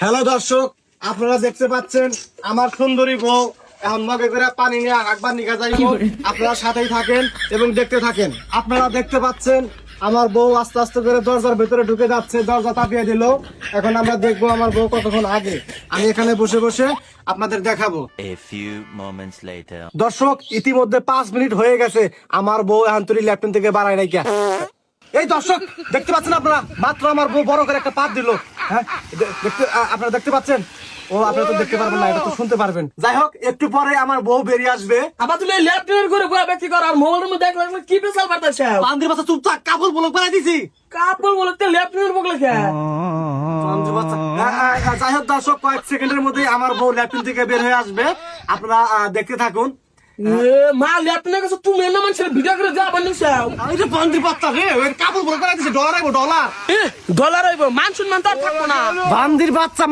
Hello দর্শক, আপনারা দেখতে পাচ্ছেন আমার সুন্দরী বউ এখন মগে করে পানি নিয়ে একবার নিকা যাইব। আপনারা সাথেই থাকেন এবং দেখতে থাকেন। আপনারা দেখতে পাচ্ছেন আমার বউ আস্তে আস্তে করে দরজার ভেতরে ঢুকে যাচ্ছে, দরজা চাপিয়ে দিল। এখন আমরা দেখবো আমার বউ কতক্ষণ আগে। আমি এখানে বসে বসে আপনাদের দেখাবো। A few moments later. দর্শক, ইতিমধ্যে 5 মিনিট হয়ে গেছে, আমার বউ এখন তুই ল্যাপটপ থেকে বাড়ায় নাই কে। এই দর্শক দেখতে পাচ্ছেন আপনারা, মাত্র আমার বউ বড় করে একটা পাত দিল। হ্যাঁ, দেখতে আপনারা দেখতে পাচ্ছেন। ও আপনারা তো দেখতে পারবেন না, এটা তো শুনতে পারবেন। যাই হোক, একটু পরে আমার বউ বেরিয়ে আসবে। আবার তুমি ল্যাপটপের করে বয়া ব্যক্তি কর আর মোবাইলের মধ্যে দেখলে কি পেছাল পাঠাচ্ছে বান্দির বাচ্চা চুপ থাক, কাপড় ব্লক বানাই দিছি। কাপড় বলে তো ল্যাপটপের বগলে খেয়ে বান্দির বাচ্চা। যাই হোক দর্শক, কয়েক সেকেন্ডের মধ্যেই আমার বউ ল্যাপটপ থেকে বের হয়ে আসবে। আপনারা দেখতে থাকুন। মা ল্যাপটপের কাছে তুমি না মানুষের ভিডিও করে যা বানিয়েছ আমি তো বান্দির বাচ্চা রে, ওই কাপড় ব্লক বানাই দিছি। ডলার আইবো, ডলার ডলার হইব মান সম্মান তো আর থাকবো না বান্দির বাচ্চা।